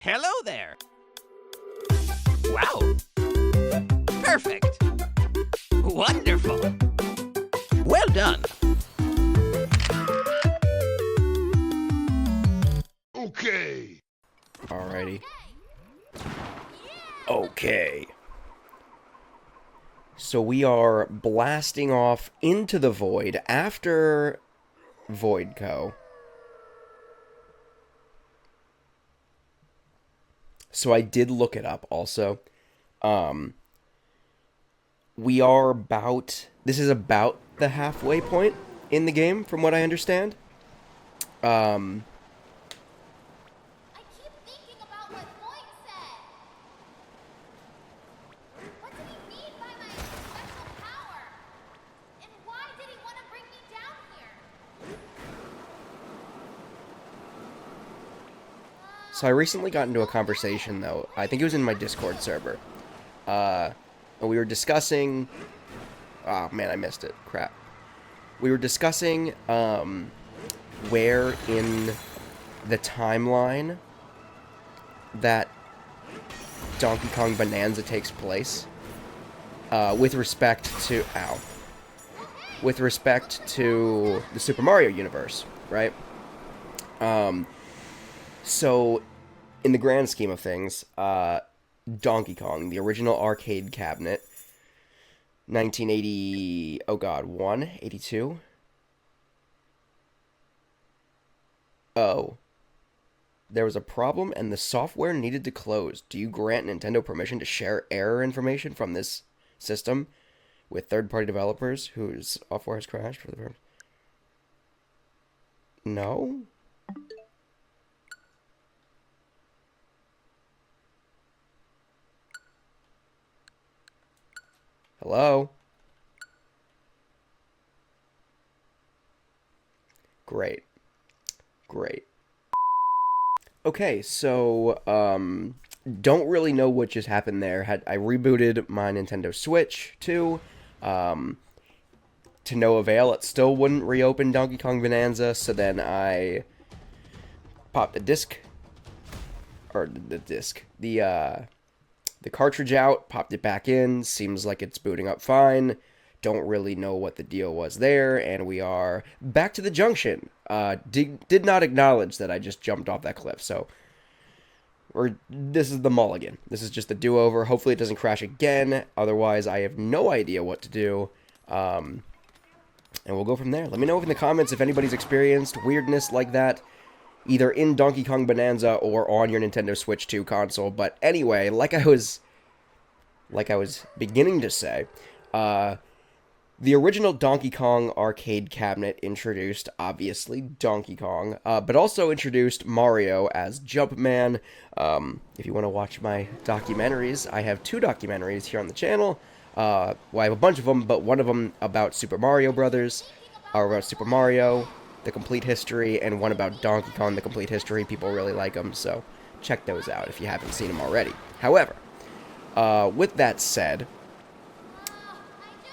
Hello there. Wow. Perfect. Wonderful. Well done. Okay. Alrighty. Okay. So we are blasting off into the void after Voidco. So I did look it up also. We are about... This is about the halfway point in the game, from what I understand. I keep thinking about what Boyd said. What did he mean by my special power? And why did he want to bring me down here? So I recently got into a conversation, though. I think it was in my Discord server. And we were discussing... Oh, man, I missed it. Crap. We were discussing, where in the timeline that Donkey Kong Bananza takes place. With respect to... Ow. With respect to the Super Mario universe, right? So, in the grand scheme of things, Donkey Kong, the original arcade cabinet, 1980, oh god, 82? Oh. There was a problem and the software needed to close. Do you grant Nintendo permission to share error information from this system with third-party developers whose software has crashed for the purpose? No? Hello? Great. Great. Okay, so, don't really know what just happened there. I rebooted my Nintendo Switch, too. To no avail. It still wouldn't reopen Donkey Kong Bonanza, so then I popped the disc. Or the cartridge out, popped it back in, seems like it's booting up fine, don't really know what the deal was there, and we are back to the junction. Did not acknowledge that I just jumped off that cliff, so this is the mulligan. This is just a do-over. Hopefully it doesn't crash again, otherwise I have no idea what to do, and we'll go from there. Let me know in the comments if anybody's experienced weirdness like that, either in Donkey Kong Bonanza or on your Nintendo Switch 2 console. But anyway, like I was beginning to say, the original Donkey Kong arcade cabinet introduced, obviously, Donkey Kong, but also introduced Mario as Jumpman. If you want to watch my documentaries, I have 2 documentaries here on the channel. Well, I have a bunch of them, but one of them about Super Mario Brothers, or about Super Mario, the complete history, and one about Donkey Kong, the complete history. People really like them, so check those out if you haven't seen them already. However, with that said,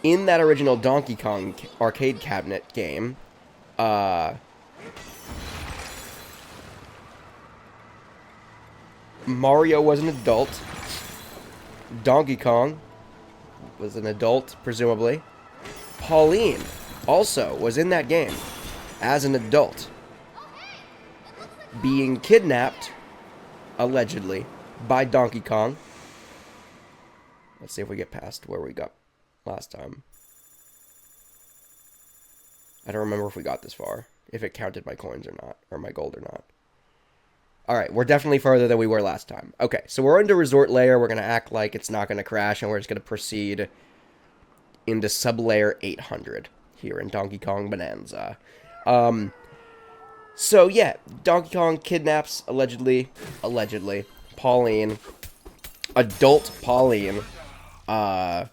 in that original Donkey Kong arcade cabinet game, Mario was an adult. Donkey Kong was an adult, presumably. Pauline also was in that game as an adult, being kidnapped, allegedly, by Donkey Kong. Let's see if we get past where we got last time. I don't remember if we got this far, if it counted my coins or not, or my gold or not. Alright, we're definitely further than we were last time. Okay, so we're into Resort Layer. We're going to act like it's not going to crash, and we're just going to proceed into Sub-Layer 800 here in Donkey Kong Bonanza. So yeah, Donkey Kong kidnaps, allegedly, Pauline, adult Pauline, and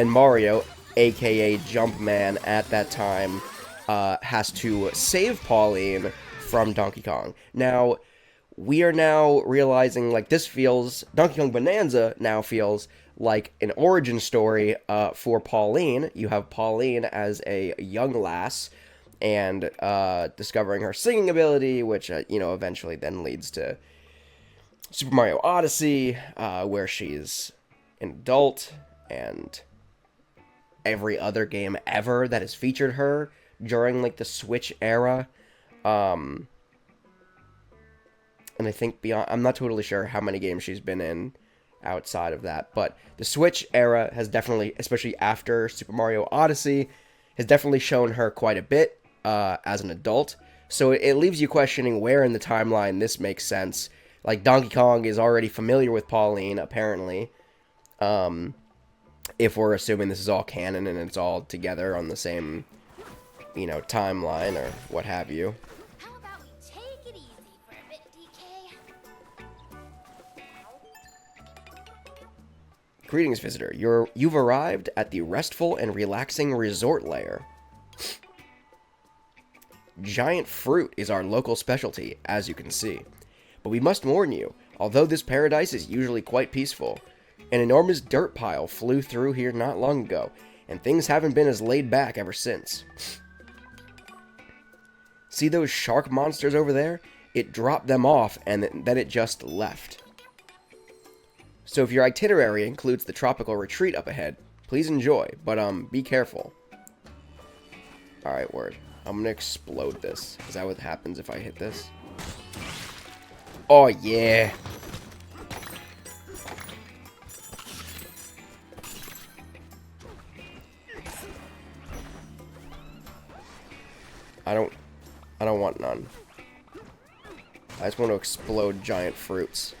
Mario, aka Jumpman at that time, has to save Pauline from Donkey Kong. Now, we are now realizing, like, Donkey Kong Bonanza now feels like an origin story for Pauline. You have Pauline as a young lass, and discovering her singing ability, which, eventually then leads to Super Mario Odyssey, where she's an adult, and every other game ever that has featured her during, like, the Switch era. And I think beyond... I'm not totally sure how many games she's been in outside of that, but the Switch era has definitely, especially after Super Mario Odyssey, has definitely shown her quite a bit as an adult. So it leaves you questioning where in the timeline this makes sense. Like, Donkey Kong is already familiar with Pauline, apparently. If we're assuming this is all canon and it's all together on the same, you know, timeline or what have you. How about we take it easy for a bit, DK? Greetings, visitor. You've arrived at the restful and relaxing resort lair. Giant fruit is our local specialty, as you can see. But we must warn you, although this paradise is usually quite peaceful, an enormous dirt pile flew through here not long ago, and things haven't been as laid back ever since. See those shark monsters over there? It dropped them off, and then it just left. So if your itinerary includes the tropical retreat up ahead, please enjoy, but be careful. Alright, word. I'm gonna explode this. Is that what happens if I hit this? Oh, yeah. I don't want none. I just want to explode giant fruits.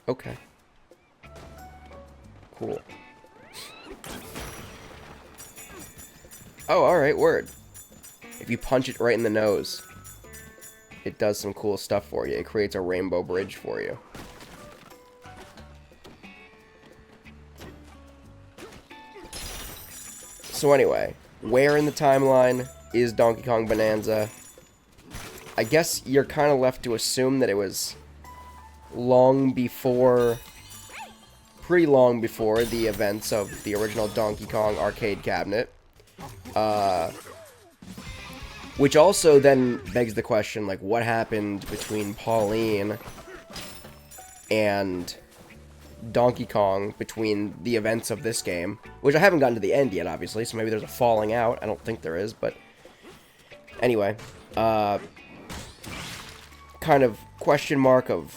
Okay. Cool. Oh, alright, word. If you punch it right in the nose, it does some cool stuff for you. It creates a rainbow bridge for you. So anyway, where in the timeline is Donkey Kong Bananza? I guess you're kind of left to assume that it was long before... pretty long before the events of the original Donkey Kong arcade cabinet. Which also then begs the question, like, what happened between Pauline and Donkey Kong between the events of this game? Which I haven't gotten to the end yet, obviously, so maybe there's a falling out. I don't think there is, but... Anyway, kind of question mark of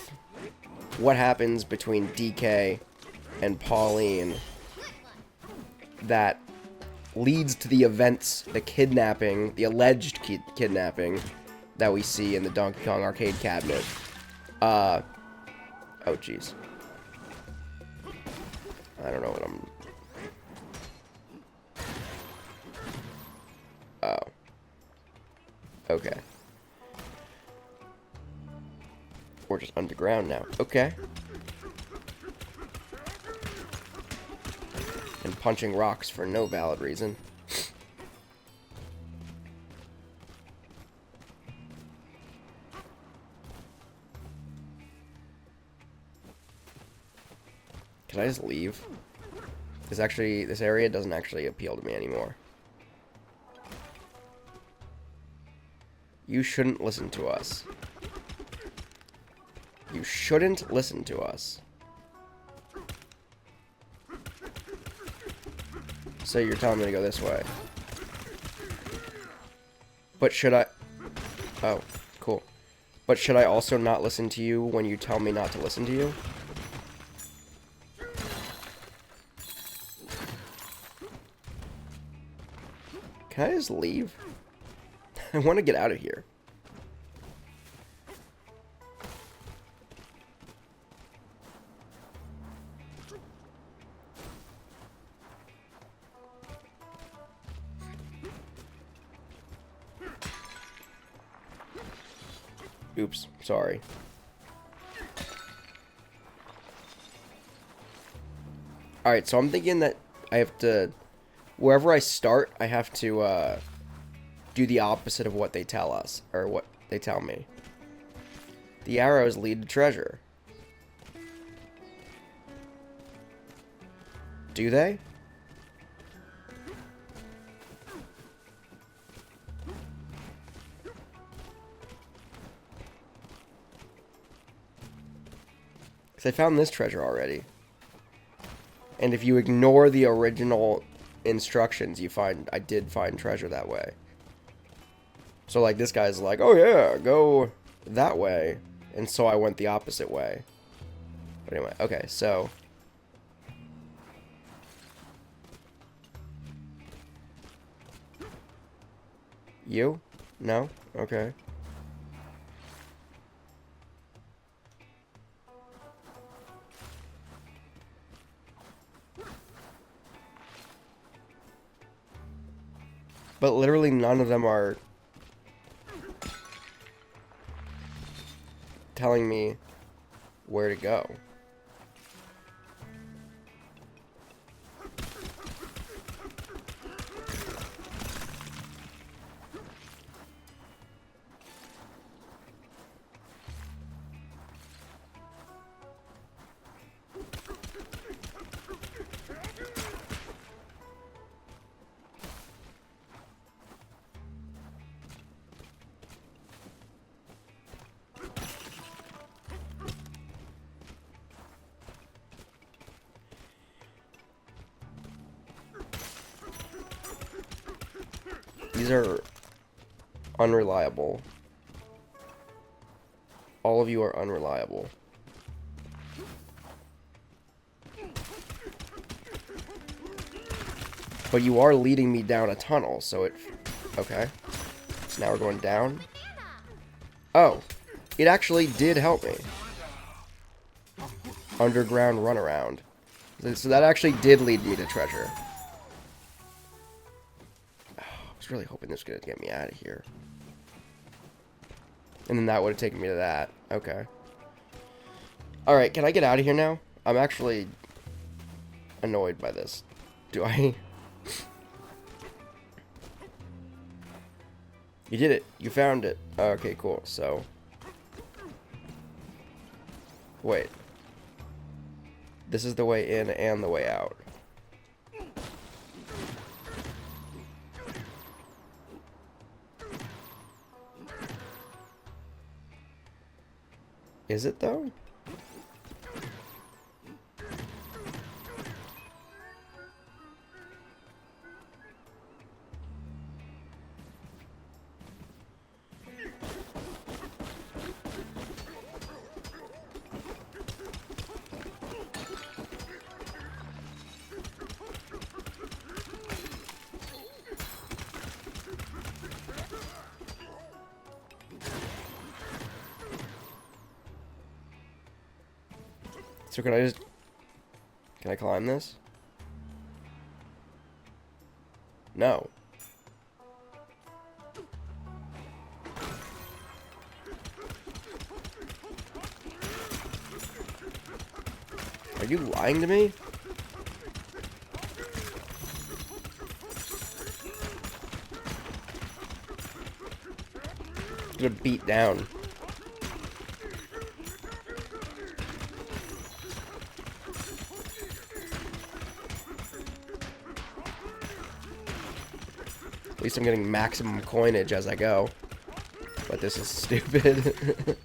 what happens between DK and Pauline that leads to the events, the kidnapping, the alleged kidnapping that we see in the Donkey Kong arcade cabinet. Oh, jeez. I don't know what I'm... Oh. Okay. We're just underground now. Okay. And punching rocks for no valid reason. Can I just leave? This area doesn't actually appeal to me anymore. You shouldn't listen to us. You shouldn't listen to us. So you're telling me to go this way. But should I... Oh, cool. But should I also not listen to you when you tell me not to listen to you? Can I just leave? I want to get out of here. Oops, sorry. Alright, so I'm thinking that I have to... Wherever I start, I have to, do the opposite of what they tell us. Or what they tell me. The arrows lead to treasure. Do they? Because I found this treasure already. And if you ignore the original instructions, I did find treasure that way. So, like, this guy's like, oh yeah, go that way. And so I went the opposite way. But anyway, okay, so... You? No? Okay. But literally none of them are telling me where to go. These are unreliable. All of you are unreliable. But you are leading me down a tunnel, so it... Okay. So now we're going down. Oh. It actually did help me. Underground runaround. So that actually did lead me to treasure. I was really hoping this was going to get me out of here. And then that would have taken me to that. Okay. Alright, can I get out of here now? I'm actually annoyed by this. Do I? You did it. You found it. Okay, cool. So. Wait. This is the way in and the way out. Is it though? So can I climb this? No. Are you lying to me? I'm gonna beat down. At least I'm getting maximum coinage as I go. But this is stupid.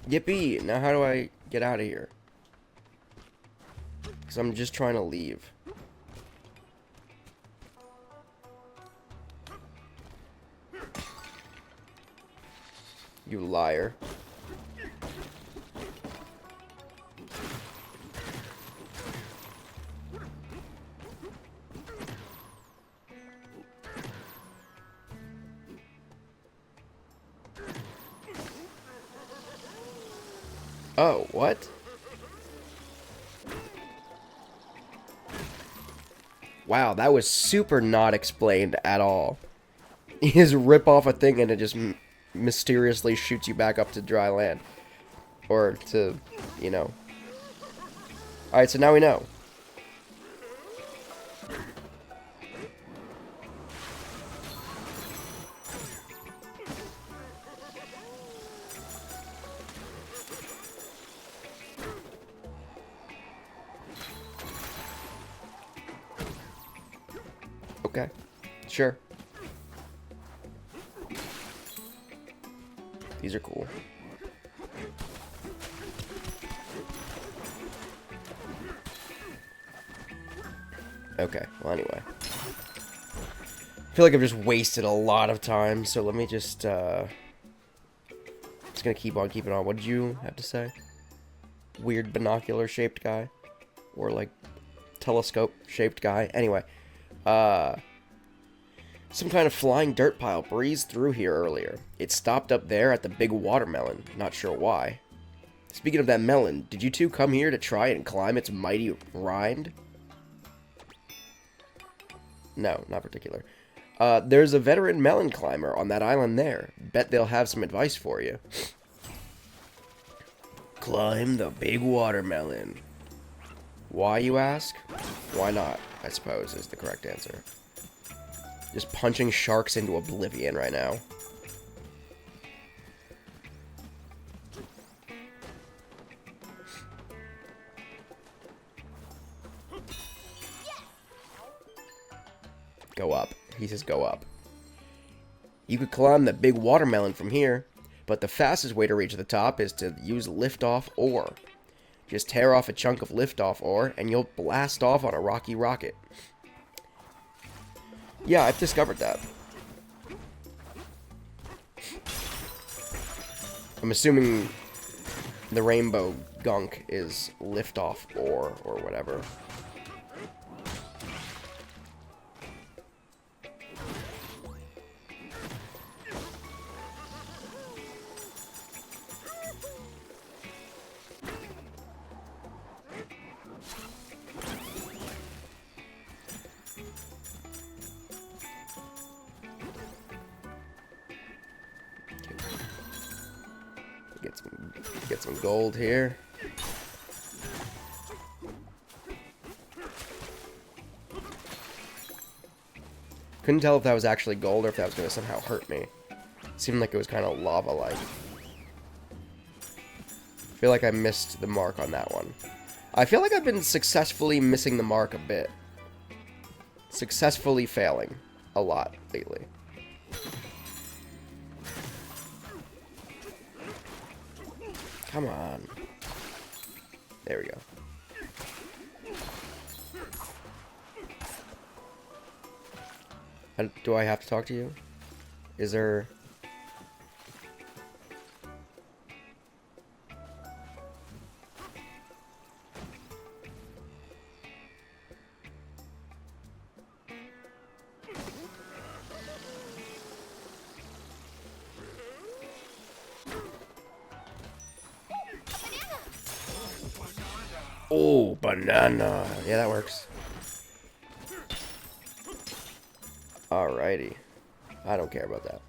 Yippee! Now how do I get out of here? Because I'm just trying to leave. You liar. Oh, what? Wow, that was super not explained at all. You just rip off a thing and it just mysteriously shoots you back up to dry land. Or to, you know. Alright, so now we know. Okay. Sure. These are cool. Okay, well anyway. I feel like I've just wasted a lot of time, so let me just gonna keep on keeping on. What did you have to say? Weird binocular shaped guy? Or like telescope shaped guy? Anyway. Some kind of flying dirt pile breezed through here earlier. It stopped up there at the big watermelon. Not sure why. Speaking of that melon, did you two come here to try and climb its mighty rind? No, not particular. There's a veteran melon climber on that island there. Bet they'll have some advice for you. Climb the big watermelon. Why, you ask? Why not, I suppose, is the correct answer. Just punching sharks into oblivion right now. Go up. He says go up. You could climb the big watermelon from here, but the fastest way to reach the top is to use liftoff ore. Just tear off a chunk of liftoff ore, and you'll blast off on a rocky rocket. Yeah, I've discovered that. I'm assuming the rainbow gunk is liftoff ore or whatever. Get some gold here. Couldn't tell if that was actually gold or if that was going to somehow hurt me. It seemed like it was kind of lava-like. I feel like I missed the mark on that one. I feel like I've been successfully missing the mark a bit. Successfully failing a lot lately. Come on. There we go. Do I have to talk to you? Is there... Oh, banana. Yeah, that works. Alrighty. I don't care about that.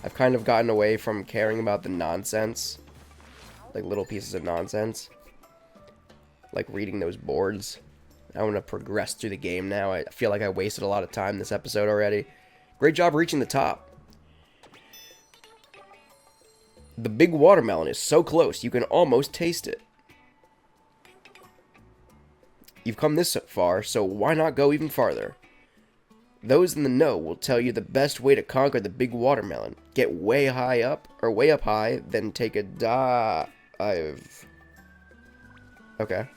I've kind of gotten away from caring about the nonsense. Like little pieces of nonsense. Like reading those boards. I want to progress through the game now. I feel like I wasted a lot of time this episode already. Great job reaching the top. The big watermelon is so close, you can almost taste it. You've come this far, so why not go even farther? Those in the know will tell you the best way to conquer the big watermelon. Get way high up, or way up high, then take a dive. Okay.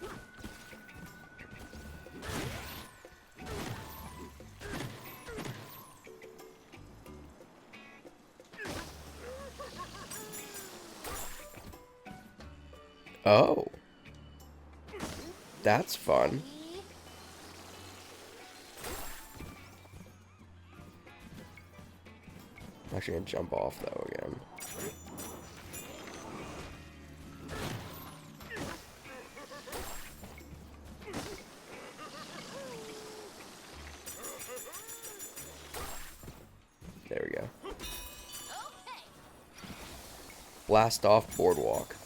Oh. That's fun. I'm actually gonna jump off though again. There we go. Blast off boardwalk.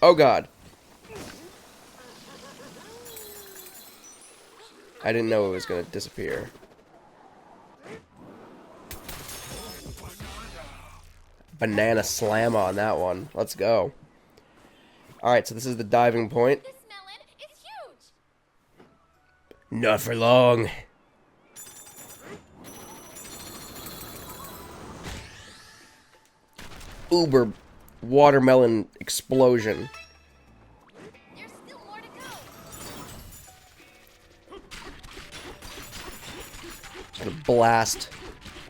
Oh god. I didn't know it was gonna disappear. banana slam on that one. Let's go. Alright, so this is the diving point. This melon is huge. Not for long. Uber watermelon explosion. There's still more to go. Just gonna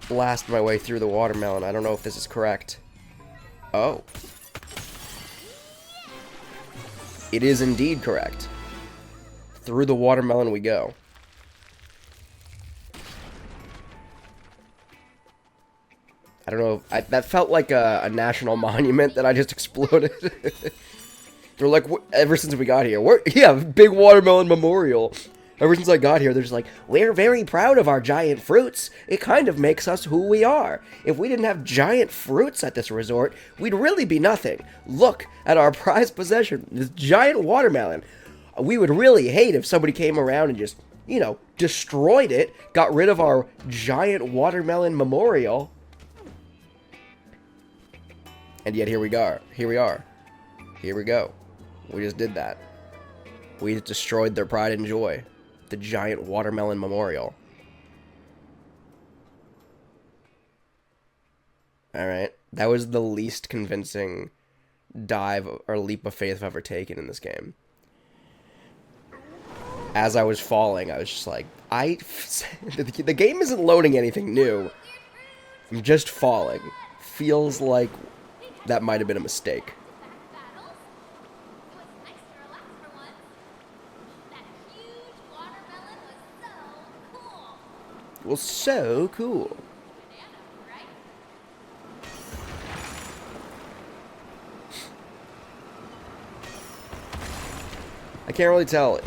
blast my way through the watermelon. I don't know if this is correct. Oh. It is indeed correct. Through the watermelon we go. I don't know. That felt like a national monument that I just exploded. They're like, ever since we got here, yeah, big watermelon memorial. Ever since I got here, they're just like, we're very proud of our giant fruits. It kind of makes us who we are. If we didn't have giant fruits at this resort, we'd really be nothing. Look at our prized possession, this giant watermelon. We would really hate if somebody came around and just, you know, destroyed it, got rid of our giant watermelon memorial. And yet here we are. Here we are. Here we go. We just did that. We just destroyed their pride and joy. The giant watermelon memorial. Alright. That was the least convincing dive or leap of faith I've ever taken in this game. As I was falling, I was just like, the game isn't loading anything new. I'm just falling. Feels like that might have been a mistake. Battles. It was nice to relax for once. That huge watermelon was so cool. Well, so cool. Banana, right? I can't really tell.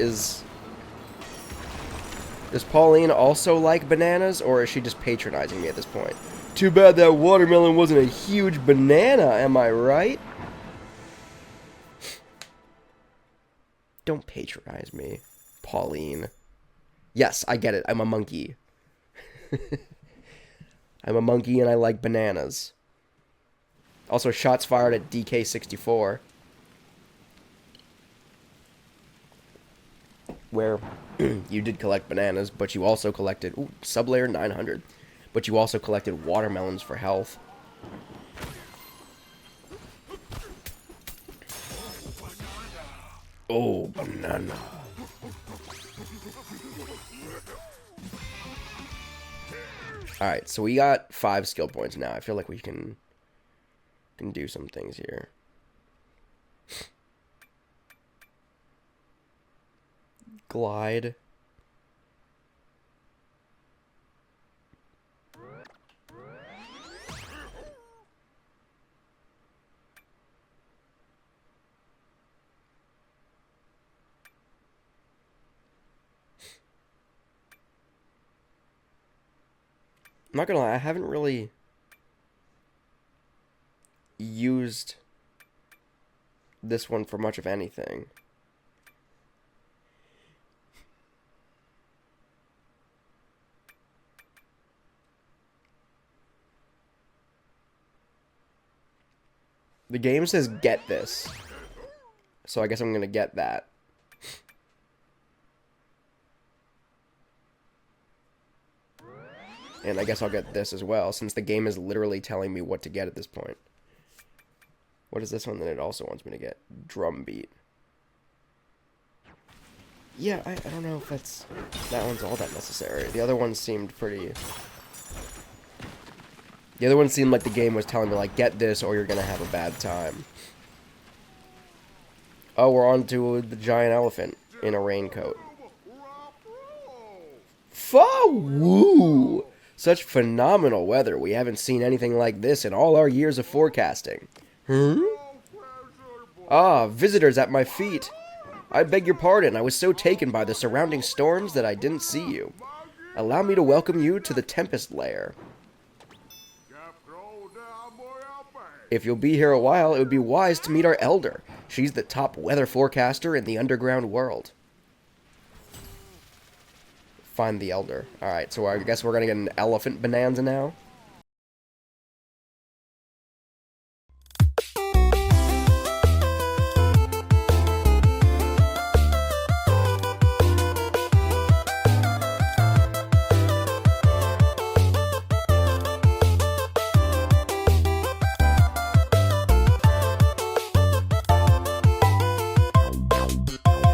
Does Pauline also like bananas, or is she just patronizing me at this point? Too bad that watermelon wasn't a huge banana, am I right? Don't patronize me, Pauline. Yes, I get it. I'm a monkey. I'm a monkey and I like bananas. Also, shots fired at DK64. Where you did collect bananas, but you also collected... Ooh, sublayer 900. But you also collected watermelons for health. Oh, banana. Alright, so we got 5 skill points now. I feel like we can do some things here. Glide. I'm not gonna lie, I haven't really used this one for much of anything. The game says get this, so I guess I'm gonna get that. And I guess I'll get this as well, since the game is literally telling me what to get at this point. What is this one that it also wants me to get? Drum beat. Yeah, I don't know if that one's all that necessary. The other one seemed pretty... The other one seemed like the game was telling me, like, get this or you're gonna have a bad time. Oh, we're on to the giant elephant in a raincoat. Woo! Such phenomenal weather. We haven't seen anything like this in all our years of forecasting. Ah, visitors at my feet. I beg your pardon. I was so taken by the surrounding storms that I didn't see you. Allow me to welcome you to the Tempest Lair. If you'll be here a while, it would be wise to meet our elder. She's the top weather forecaster in the underground world. Find the elder. Alright, so I guess we're gonna get an elephant bonanza now.